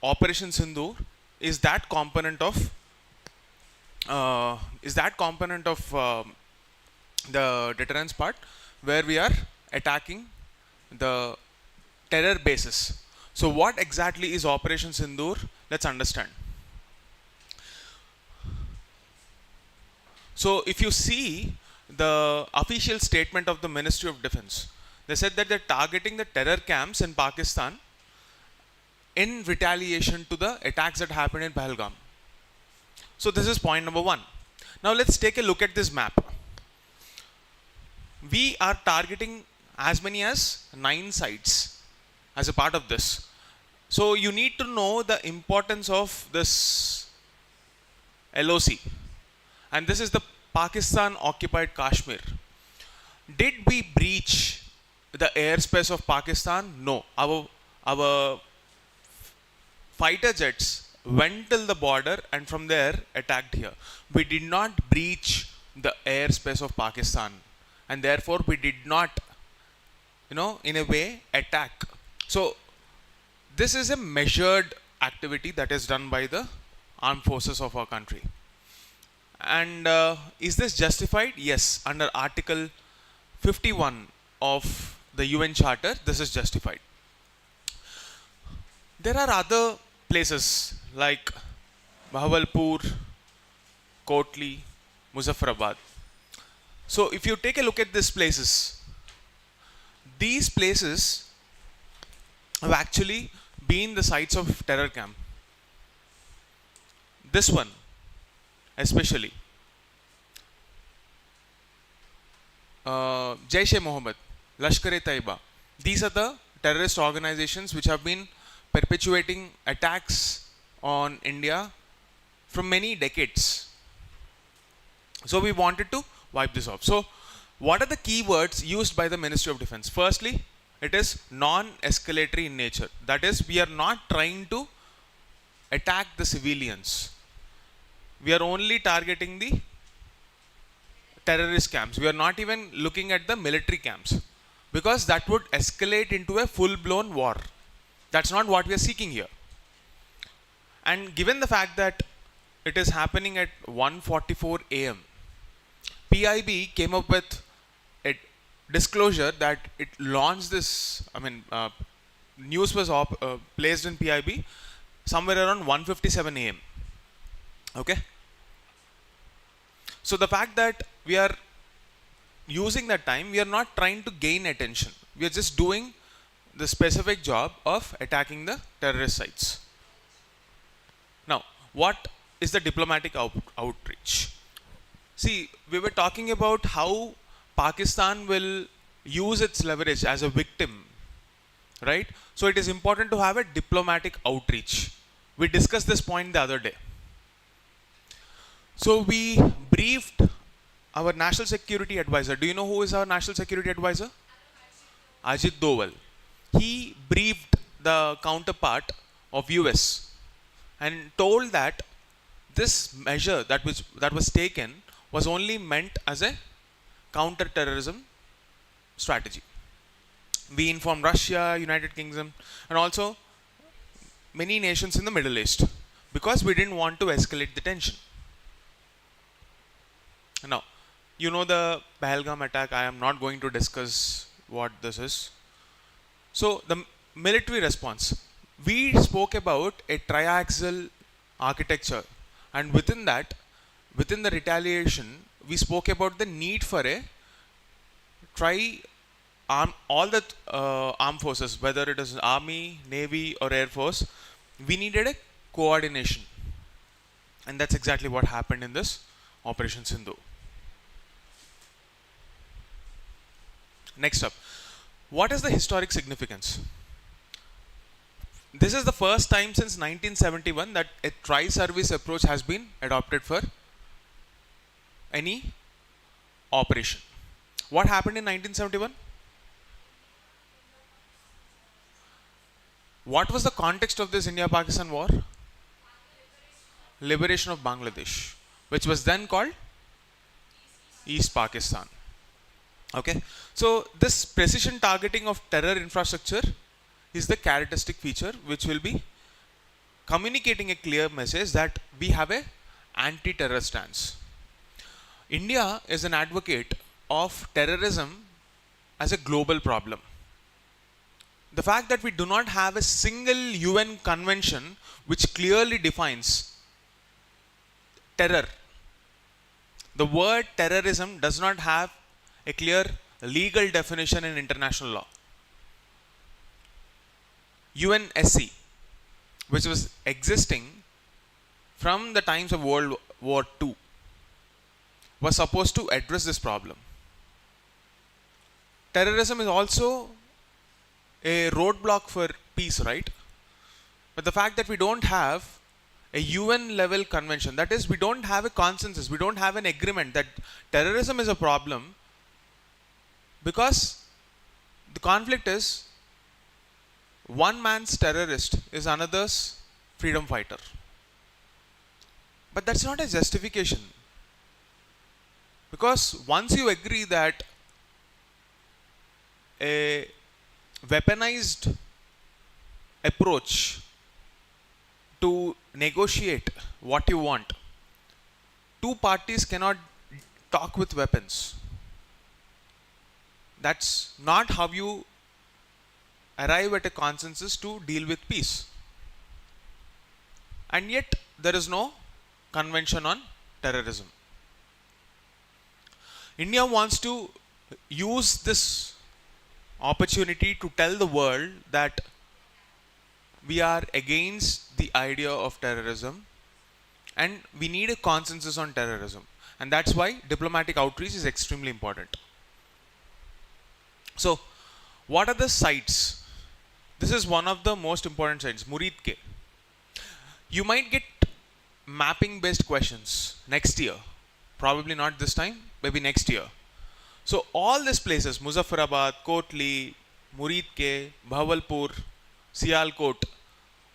Operation Sindoor is that component of the deterrence part, where we are attacking the terror bases. So what exactly is Operation Sindoor? Let's understand. So if you see the official statement of the Ministry of Defense, they said that they're targeting the terror camps in Pakistan in retaliation to the attacks that happened in Pahalgam. So this is point number one. Now let's take a look at this map. We are targeting as many as 9 sites as a part of this. So you need to know the importance of this LOC. And this is the Pakistan occupied Kashmir. Did we breach the airspace of Pakistan? No. Our fighter jets went till the border and from there attacked here. We did not breach the airspace of Pakistan, and therefore we did not, in a way, attack. So this is a measured activity that is done by the armed forces of our country. And is this justified? Yes, under Article 51 of the UN Charter, this is justified. There are other places like Bahawalpur, Kotli, Muzaffarabad. So if you take a look at these places have actually been the sites of terror camp. This one especially, Jaish-e-Mohammed, Lashkar-e-Taiba, these are the terrorist organizations which have been perpetuating attacks on India from many decades. So we wanted to wipe this off. So what are the keywords used by the Ministry of Defense? Firstly, it is non-escalatory in nature. That is, we are not trying to attack the civilians. We are only targeting the terrorist camps. We are not even looking at the military camps, because that would escalate into a full-blown war. That's not what we are seeking here. And given the fact that it is happening at 1:44 a.m., PIB came up with a disclosure that it launched this, news was placed in PIB somewhere around 1:57 a.m. Okay? So the fact that we are using that time, we are not trying to gain attention. We are just doing the specific job of attacking the terrorist sites. Now, what is the diplomatic outreach? See, we were talking about how Pakistan will use its leverage as a victim, right? So it is important to have a diplomatic outreach. We discussed this point the other day. So we briefed our national security advisor. Do you know who is our national security advisor? Ajit Doval. He briefed the counterpart of US and told that this measure that was taken was only meant as a counter-terrorism strategy. We informed Russia, United Kingdom, and also many nations in the Middle East, because we didn't want to escalate the tension. Now, you know the Pahalgam attack. I am not going to discuss what this is. So the military response. We spoke about a triaxial architecture, and within the retaliation, we spoke about the need for all the armed forces, whether it is Army, Navy or Air Force, we needed a coordination. And that's exactly what happened in this Operation Sindoor. Next up, what is the historic significance? This is the first time since 1971 that a tri-service approach has been adopted for any operation. What happened in 1971? What was the context of this India-Pakistan war? Liberation of Bangladesh, which was then called East Pakistan. Okay, so this precision targeting of terror infrastructure is the characteristic feature which will be communicating a clear message that we have a anti-terror stance. India is an advocate of terrorism as a global problem. The fact that we do not have a single UN convention which clearly defines terror. The word terrorism does not have a clear legal definition in international law. UNSC, which was existing from the times of World War II, was supposed to address this problem. Terrorism is also a roadblock for peace, right? But the fact that we don't have a UN level convention, that is, we don't have a consensus, we don't have an agreement that terrorism is a problem, because the conflict is one man's terrorist is another's freedom fighter. But that's not a justification, because once you agree that a weaponized approach to negotiate what you want, two parties cannot talk with weapons. That's not how you arrive at a consensus to deal with peace. And yet there is no convention on terrorism. India wants to use this opportunity to tell the world that we are against the idea of terrorism and we need a consensus on terrorism. And that's why diplomatic outreach is extremely important. So, what are the sites? This is one of the most important sites, Murid K. You might get mapping based questions next year. Probably not this time, maybe next year. So all these places, Muzaffarabad, Kotli, Murid Ke, Bhavalpur, Sialkot,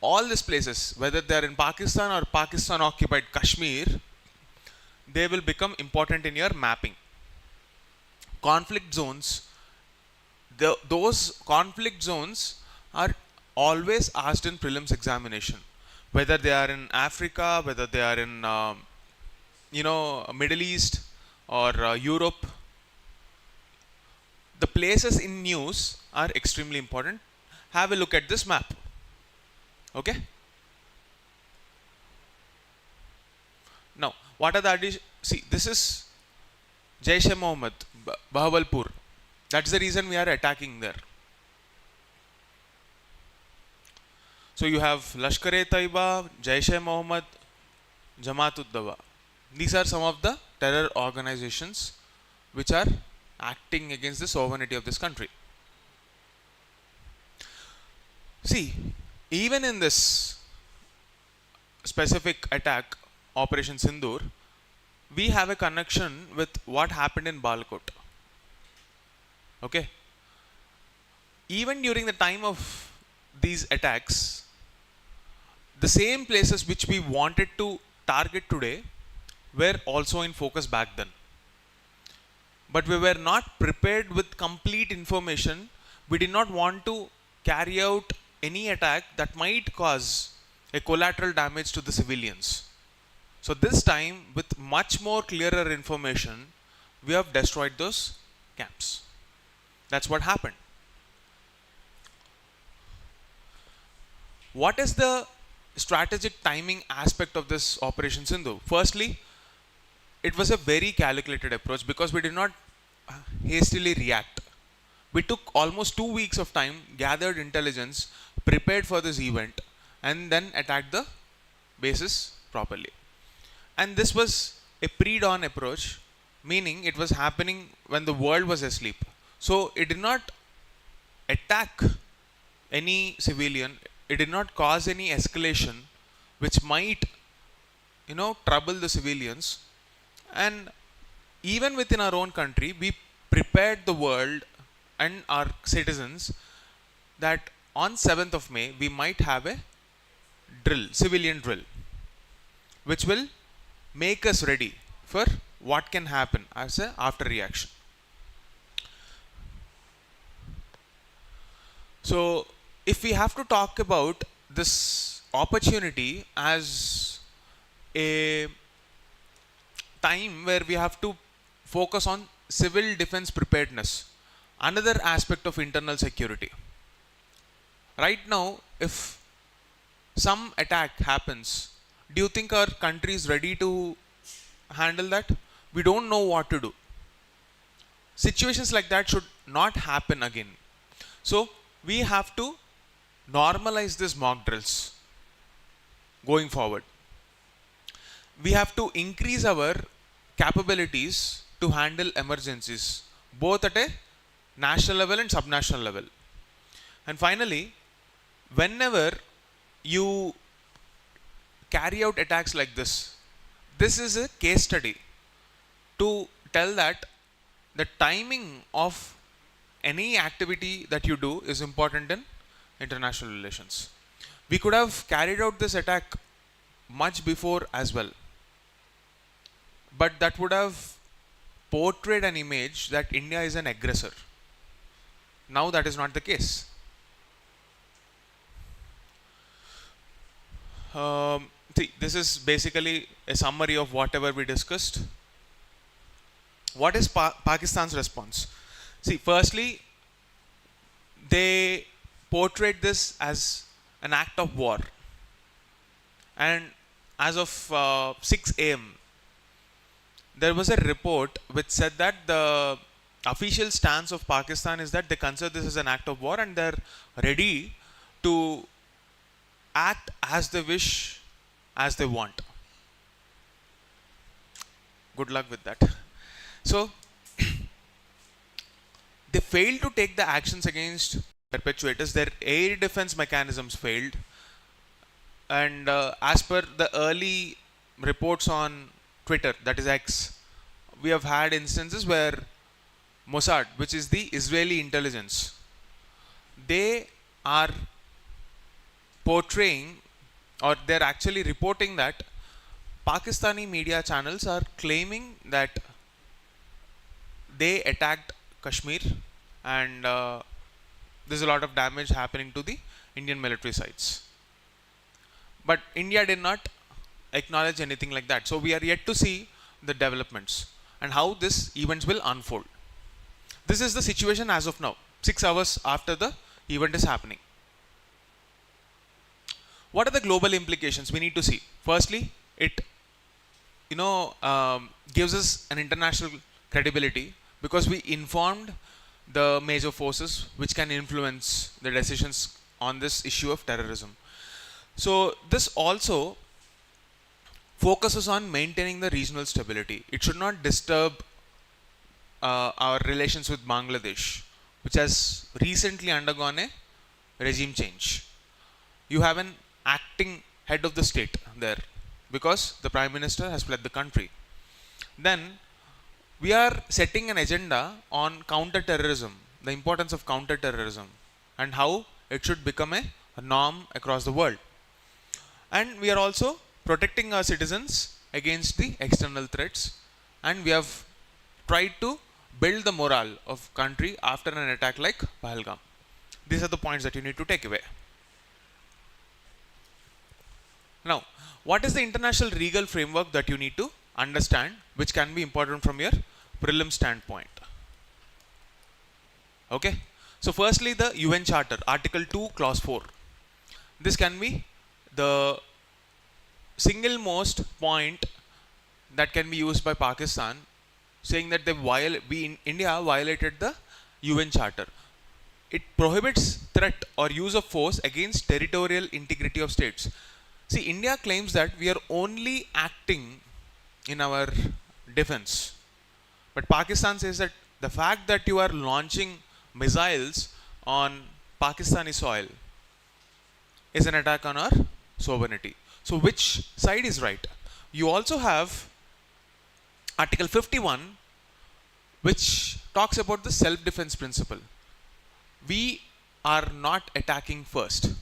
all these places, whether they are in Pakistan or Pakistan occupied Kashmir, they will become important in your mapping. Conflict zones, those conflict zones are always asked in prelims examination, whether they are in Africa, whether they are in Middle East or Europe. The places in news are extremely important. Have a look at this map. Okay. Now, what are the additions? See, this is Jaish-e-Mohammed, Bahawalpur. That's the reason we are attacking there. So you have Lashkar-e-Taiba, Jaish-e-Mohammed, Jamaat-ud-Dawa. These are some of the terror organizations which are acting against the sovereignty of this country. See, even in this specific attack, Operation Sindoor, we have a connection with what happened in Balkot. Okay. Even during the time of these attacks, the same places which we wanted to target today were also in focus back then. But we were not prepared with complete information. We did not want to carry out any attack that might cause a collateral damage to the civilians. So this time, with much more clearer information, we have destroyed those camps. That's what happened. What is the strategic timing aspect of this Operation Sindoor? Firstly, it was a very calculated approach because we did not hastily react. We took almost 2 weeks of time, gathered intelligence, prepared for this event, and then attacked the bases properly. And this was a pre-dawn approach, meaning it was happening when the world was asleep. So it did not attack any civilian, it did not cause any escalation which might, trouble the civilians. And even within our own country, we prepared the world and our citizens that on 7th of May, we might have a drill, civilian drill, which will make us ready for what can happen as a after reaction. So, if we have to talk about this opportunity as a time where we have to focus on civil defense preparedness, another aspect of internal security. Right now, if some attack happens, do you think our country is ready to handle that? We don't know what to do. Situations like that should not happen again. So we have to normalize this mock drills going forward. We have to increase our capabilities to handle emergencies, both at a national level and subnational level. And finally, whenever you carry out attacks like this, this is a case study to tell that the timing of any activity that you do is important in international relations. We could have carried out this attack much before as well, but that would have portrayed an image that India is an aggressor. Now that is not the case. See, this is basically a summary of whatever we discussed. What is Pakistan's response? See, firstly, they portrayed this as an act of war. And as of 6 a.m., there was a report which said that the official stance of Pakistan is that they consider this as an act of war and they're ready to act as they wish, as they want. Good luck with that. So, they failed to take the actions against perpetrators. Their air defense mechanisms failed. And as per the early reports on Twitter, that is X, we have had instances where Mossad, which is the Israeli intelligence, they are portraying, or they're actually reporting that Pakistani media channels are claiming that they attacked Kashmir and there's a lot of damage happening to the Indian military sites. But India did not acknowledge anything like that. So we are yet to see the developments and how this events will unfold. This is the situation as of now, 6 hours after the event is happening. What are the global implications we need to see? Firstly, it gives us an international credibility because we informed the major forces which can influence the decisions on this issue of terrorism. So this also focuses on maintaining the regional stability. It should not disturb our relations with Bangladesh, which has recently undergone a regime change. You have an acting head of the state there because the Prime Minister has fled the country. Then we are setting an agenda on counter-terrorism, the importance of counter-terrorism and how it should become a norm across the world. And we are also protecting our citizens against the external threats, and we have tried to build the morale of country after an attack like Pahalgam. These are the points that you need to take away. Now, what is the international legal framework that you need to understand, which can be important from your prelim standpoint? Okay. So firstly, the UN Charter, Article 2, Clause 4. This can be the single most point that can be used by Pakistan, saying that India violated the UN Charter. It prohibits threat or use of force against territorial integrity of states. See, India claims that we are only acting in our defense. But Pakistan says that the fact that you are launching missiles on Pakistani soil is an attack on our sovereignty. So which side is right? You also have Article 51, which talks about the self-defense principle. We are not attacking first.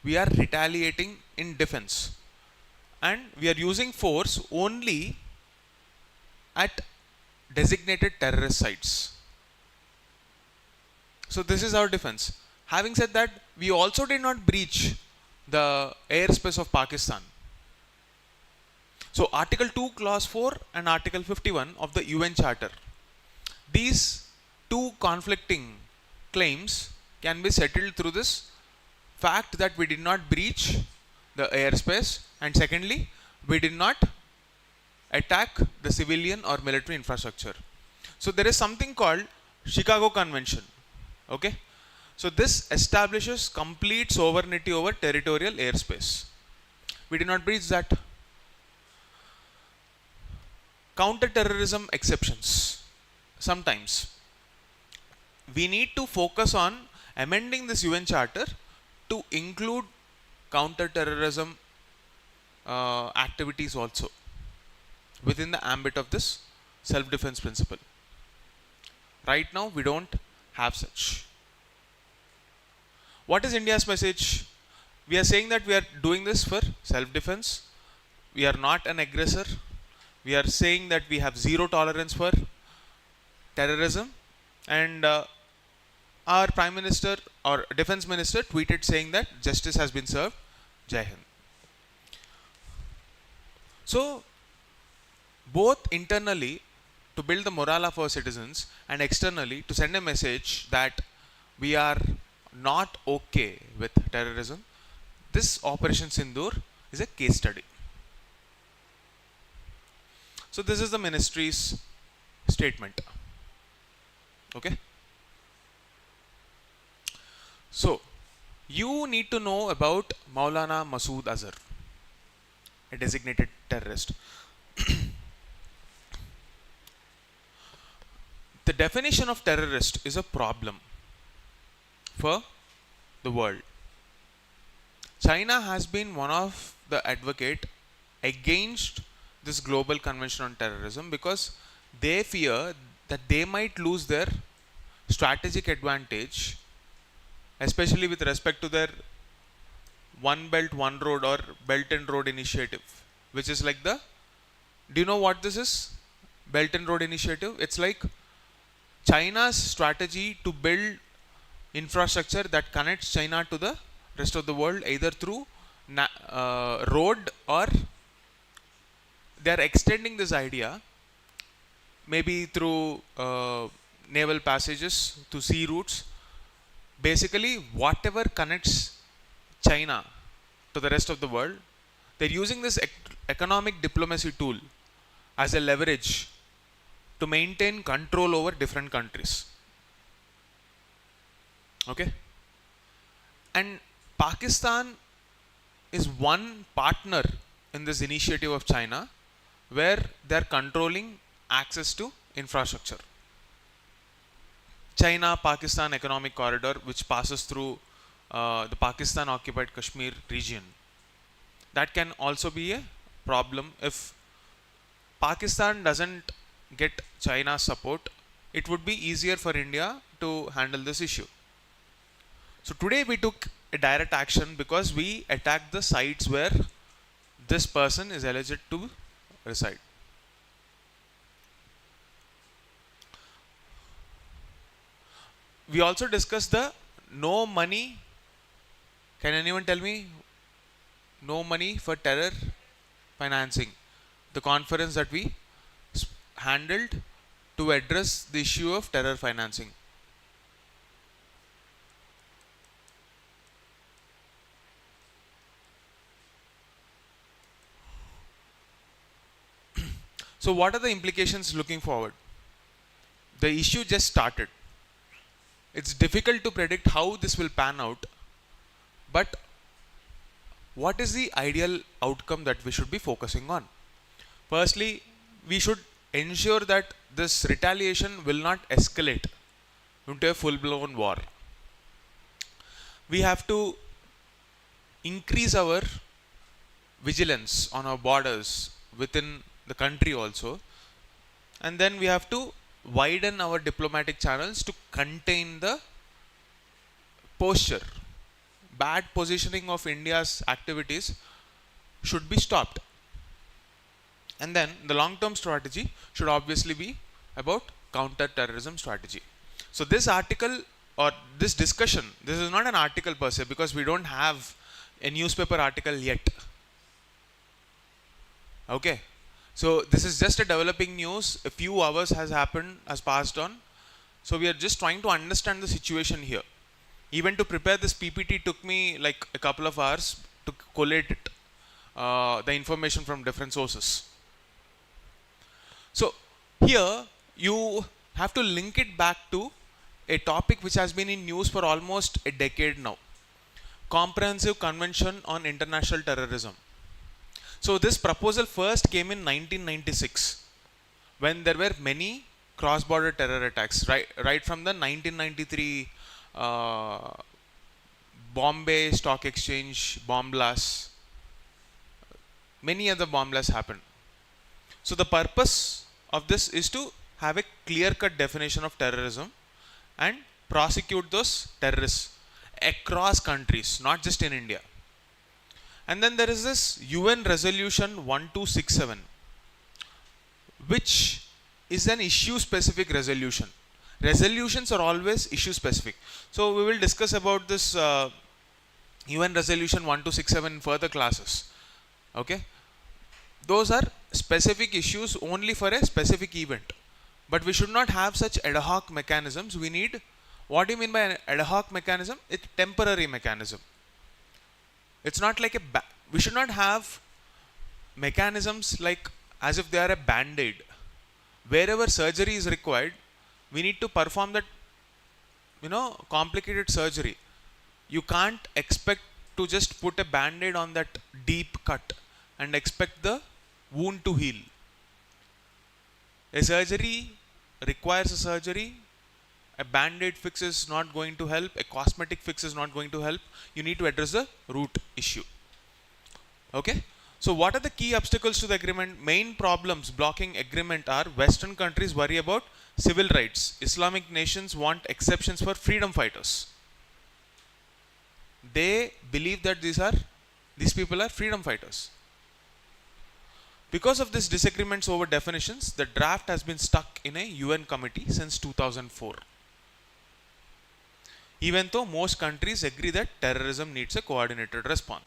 We are retaliating in defense. And we are using force only at designated terrorist sites. So this is our defense. Having said that, we also did not breach the airspace of Pakistan. So Article 2 Clause 4 and Article 51 of the UN Charter. These two conflicting claims can be settled through this fact that we did not breach the airspace, and secondly, we did not attack the civilian or military infrastructure. So there is something called Chicago Convention. Okay, so this establishes complete sovereignty over territorial airspace. We did not breach that. Counter-terrorism exceptions. Sometimes we need to focus on amending this UN Charter to include counter-terrorism activities also within the ambit of this self-defense principle. Right now, we don't have such. What is India's message? We are saying that we are doing this for self-defense. We are not an aggressor. We are saying that we have zero tolerance for terrorism. And our Prime Minister or Defense Minister tweeted saying that justice has been served. Jai Hind. So, both internally to build the morale of our citizens and externally to send a message that we are not okay with terrorism, this Operation Sindoor is a case study. So this is the ministry's statement. Okay. So you need to know about Maulana Masood Azhar, a designated terrorist. The definition of terrorist is a problem for the world. China has been one of the advocate against this global convention on terrorism because they fear that they might lose their strategic advantage, especially with respect to their One Belt, One Road or Belt and Road initiative, which is like the, do you know what this is? Belt and Road initiative. It's like China's strategy to build infrastructure that connects China to the rest of the world, either through road, or they are extending this idea maybe through naval passages to sea routes. Basically, whatever connects China to the rest of the world, they're using this economic diplomacy tool as a leverage to maintain control over different countries. Okay? And Pakistan is one partner in this initiative of China where they are controlling access to infrastructure. China-Pakistan Economic Corridor, which passes through the Pakistan occupied Kashmir region. That can also be a problem if Pakistan doesn't get China's support. It would be easier for India to handle this issue. So today we took a direct action because we attacked the sites where this person is alleged to reside. We also discussed the no money. Can anyone tell me? No money for terror financing. The conference that we handled to address the issue of terror financing. So what are the implications looking forward? The issue just started. It's difficult to predict how this will pan out, but what is the ideal outcome that we should be focusing on? Firstly, we should ensure that this retaliation will not escalate into a full-blown war. We have to increase our vigilance on our borders within the country also, and then we have to widen our diplomatic channels to contain the posture. Bad positioning of India's activities should be stopped. And then the long-term strategy should obviously be about counter-terrorism strategy. So this article or this discussion, this is not an article per se because we don't have a newspaper article yet. Okay, so this is just a developing news. A few hours has passed on. So we are just trying to understand the situation here. Even to prepare this PPT took me like a couple of hours to collate it, the information from different sources. So here you have to link it back to a topic which has been in news for almost a decade now. Comprehensive Convention on International Terrorism. So this proposal first came in 1996 when there were many cross-border terror attacks, right from the 1993 Bombay Stock Exchange bomb blasts. Many other bomb blasts happened. So the purpose of this is to have a clear-cut definition of terrorism and prosecute those terrorists across countries, not just in India. And then there is this UN Resolution 1267, which is an issue-specific resolution. Resolutions are always issue-specific. So we will discuss about this UN Resolution 1267 in further classes. Okay, those are specific issues only for a specific event. But we should not have such ad hoc mechanisms. We need, what do you mean by an ad hoc mechanism? It's temporary mechanism. It's not like we should not have mechanisms like as if they are a band-aid. Wherever surgery is required, we need to perform that, complicated surgery. You can't expect to just put a band-aid on that deep cut and expect the wound to heal. A surgery requires a surgery. A band-aid fix is not going to help. A cosmetic fix is not going to help. You need to address the root issue. Okay. So what are the key obstacles to the agreement? Main problems blocking agreement are Western countries worry about civil rights. Islamic nations want exceptions for freedom fighters. They believe that these people are freedom fighters. Because of this disagreements over definitions, the draft has been stuck in a UN committee since 2004. Even though most countries agree that terrorism needs a coordinated response.